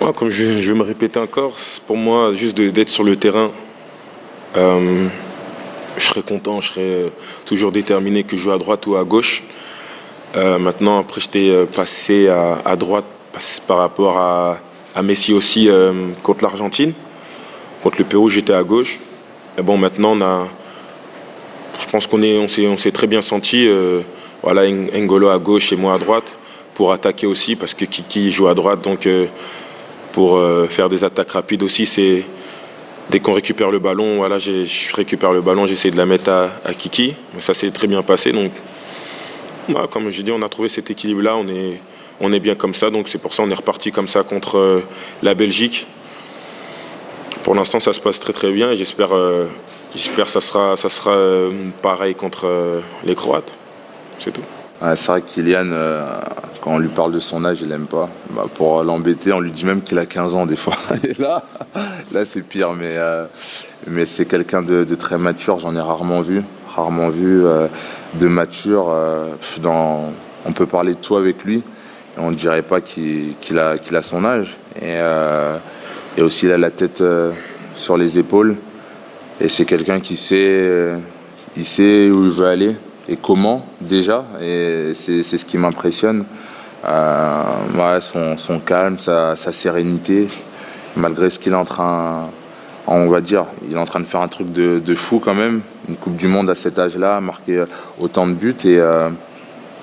Ouais, comme je vais me répéter encore, pour moi, juste d'être sur le terrain, je serais content, je serais toujours déterminé que je joue à droite ou à gauche. Maintenant, après, j'étais passé à droite par rapport à Messi aussi contre l'Argentine. Contre le Pérou, j'étais à gauche. Et bon, maintenant, je pense on s'est très bien senti. Voilà, N'Golo à gauche et moi à droite pour attaquer aussi parce que Kiki joue à droite. Donc, pour faire des attaques rapides aussi, c'est dès qu'on récupère le ballon, voilà, je récupère le ballon, j'essaie de la mettre à Kiki. Ça s'est très bien passé. Donc, voilà, comme je dis, on a trouvé cet équilibre-là. On est bien comme ça. Donc, c'est pour ça qu'on est reparti comme ça contre la Belgique. Pour l'instant, ça se passe très très bien et j'espère que ça sera pareil contre les Croates. C'est tout. Ouais, c'est vrai que Kylian, quand on lui parle de son âge, il aime pas. Pour l'embêter, on lui dit même qu'il a 15 ans des fois. Et là c'est pire. Mais c'est quelqu'un de très mature, j'en ai rarement vu. De mature. On peut parler de tout avec lui. Et on ne dirait pas qu'il a son âge. Et aussi, il a la tête sur les épaules. Et c'est quelqu'un il sait où il veut aller et comment déjà. Et c'est ce qui m'impressionne. Ouais, son calme, sa sérénité, malgré ce qu'il est en train, on va dire, il est en train de faire un truc de fou quand même. Une Coupe du Monde à cet âge-là, marquer autant de buts et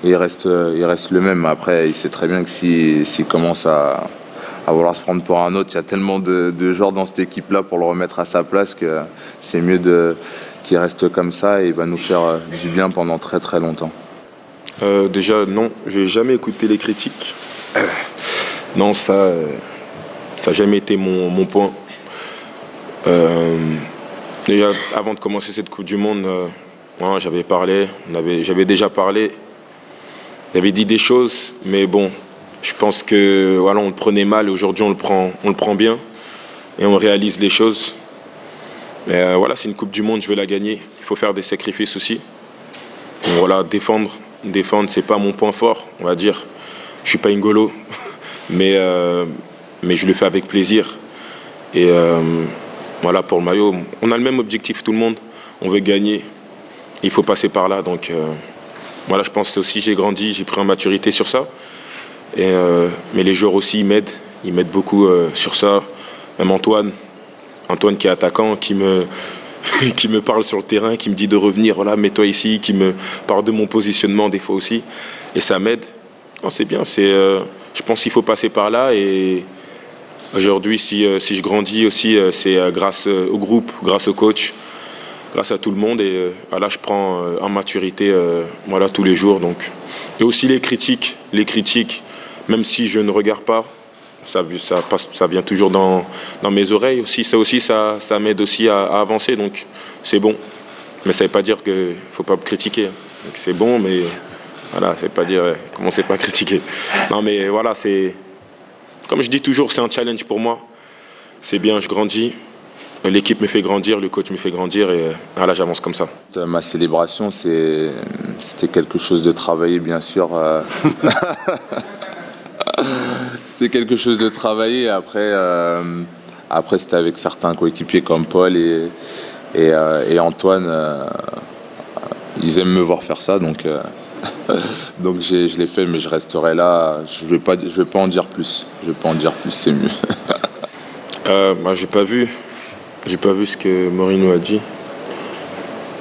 il reste le même. Après, il sait très bien que s'il commence à vouloir se prendre pour un autre, il y a tellement de joueurs dans cette équipe-là pour le remettre à sa place que c'est mieux qu'il reste comme ça et il va nous faire du bien pendant très très longtemps. Déjà, non, j'ai jamais écouté les critiques. Non, ça n'a jamais été mon point. Déjà, avant de commencer cette Coupe du Monde, moi, j'avais déjà parlé. J'avais dit des choses, mais bon, je pense que voilà, on le prenait mal. Aujourd'hui, on le prend bien et on réalise les choses. Mais voilà, c'est une Coupe du Monde, je veux la gagner. Il faut faire des sacrifices aussi. Donc, voilà, défendre, c'est pas mon point fort, on va dire. Je suis pas N'Golo, mais je le fais avec plaisir. Et voilà, pour le maillot, on a le même objectif, tout le monde. On veut gagner. Il faut passer par là. Donc voilà, je pense que aussi j'ai grandi, j'ai pris en maturité sur ça. Mais les joueurs aussi, ils m'aident beaucoup sur ça. Même Antoine qui est attaquant, qui me parle sur le terrain, qui me dit de revenir, voilà, mets-toi ici, qui me parle de mon positionnement des fois aussi. Et ça m'aide. Non, c'est bien, je pense qu'il faut passer par là. Et aujourd'hui, si je grandis aussi, c'est grâce au groupe, grâce au coach, grâce à tout le monde. Et là, je prends en maturité voilà, tous les jours. Donc. Et aussi les critiques, même si je ne regarde pas, ça vient toujours dans mes oreilles aussi. Ça m'aide aussi à avancer, donc c'est bon. Mais ça ne veut pas dire qu'il ne faut pas me critiquer. Donc c'est bon, mais voilà, ça ne veut pas dire commencez pas à critiquer. Non, mais voilà, comme je dis toujours, c'est un challenge pour moi. C'est bien, je grandis. L'équipe me fait grandir, le coach me fait grandir et voilà, j'avance comme ça. Ma célébration, c'était quelque chose de travaillé, bien sûr. C'était quelque chose de travaillé. Après c'était avec certains coéquipiers comme Paul et Antoine. Ils aiment me voir faire ça, donc je l'ai fait, mais je resterai là. Je vais pas en dire plus. C'est mieux. Moi, j'ai pas vu ce que Mourinho a dit.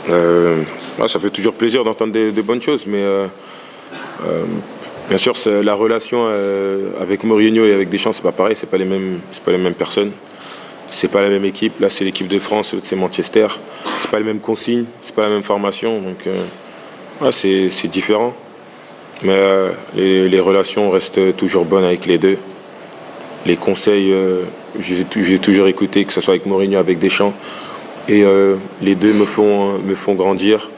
Ça fait toujours plaisir d'entendre de bonnes choses, mais bien sûr, la relation avec Mourinho et avec Deschamps, c'est pas pareil, c'est pas les mêmes personnes, c'est pas la même équipe. Là, c'est l'équipe de France, l'autre c'est Manchester, c'est pas les mêmes consignes, c'est pas la même formation, donc c'est différent. Mais les relations restent toujours bonnes avec les deux. Les conseils, j'ai toujours écouté, que ce soit avec Mourinho, avec Deschamps, et les deux me font grandir.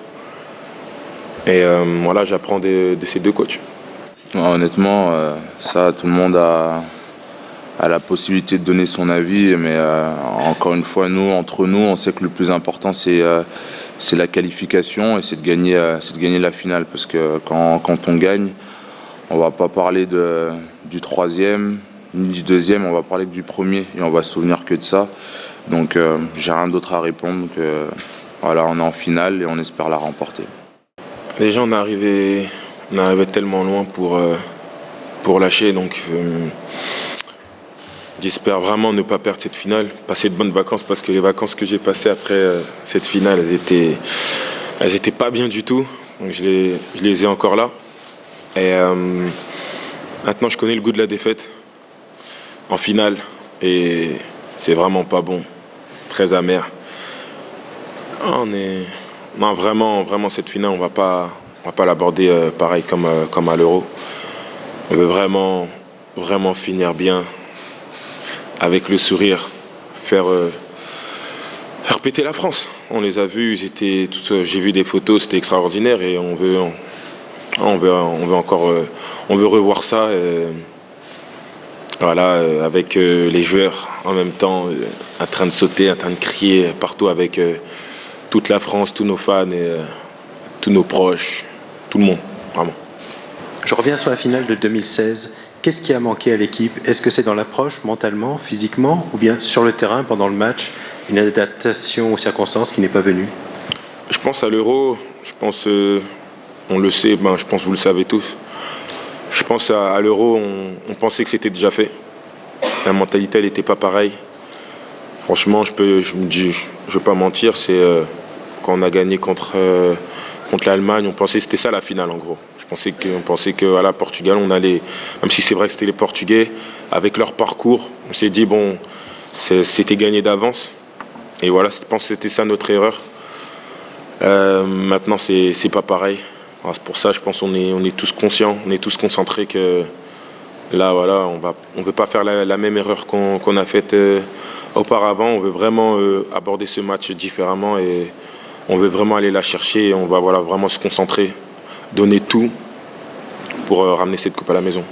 Et voilà, j'apprends de ces deux coachs. Honnêtement, ça, tout le monde a la possibilité de donner son avis, mais encore une fois, entre nous, on sait que le plus important, c'est la qualification et c'est de gagner la finale, parce que quand on gagne, on va pas parler du troisième, ni du deuxième, on va parler que du premier et on va se souvenir que de ça. Donc j'ai rien d'autre à répondre. Donc, voilà, on est en finale et on espère la remporter. Déjà, on est arrivé tellement loin pour lâcher, donc j'espère vraiment ne pas perdre cette finale, passer de bonnes vacances, parce que les vacances que j'ai passées après cette finale, elles étaient pas bien du tout, donc je les ai encore là. Et maintenant, je connais le goût de la défaite en finale, et c'est vraiment pas bon, très amer. Non, vraiment cette finale, on va pas l'aborder pareil comme à l'Euro. On veut vraiment finir bien, avec le sourire, faire péter la France. On les a vus, j'ai vu des photos, c'était extraordinaire, et on veut encore, on veut revoir ça. Voilà, avec les joueurs en même temps, en train de sauter, en train de crier partout, avec toute la France, tous nos fans et tous nos proches, tout le monde, vraiment. Je reviens sur la finale de 2016. Qu'est-ce qui a manqué à l'équipe? Est-ce que c'est dans l'approche, mentalement, physiquement, ou bien sur le terrain, pendant le match, une adaptation aux circonstances qui n'est pas venue? Je pense à l'Euro, on le sait, je pense que vous le savez tous. Je pense à l'Euro, on pensait que c'était déjà fait. La mentalité, elle n'était pas pareille. Franchement, je veux pas mentir, c'est quand on a gagné contre l'Allemagne, on pensait que c'était ça la finale en gros. On pensait que voilà, Portugal, on allait, même si c'est vrai que c'était les Portugais, avec leur parcours, on s'est dit bon, c'était gagné d'avance. Et voilà, je pense que c'était ça notre erreur. Maintenant, c'est pas pareil. Alors, c'est pour ça, je pense qu'on est tous conscients, on est tous concentrés que là, voilà, on veut pas faire la même erreur qu'on a faite auparavant. On veut vraiment aborder ce match différemment et on veut vraiment aller la chercher. Et on va vraiment se concentrer, donner tout pour ramener cette coupe à la maison.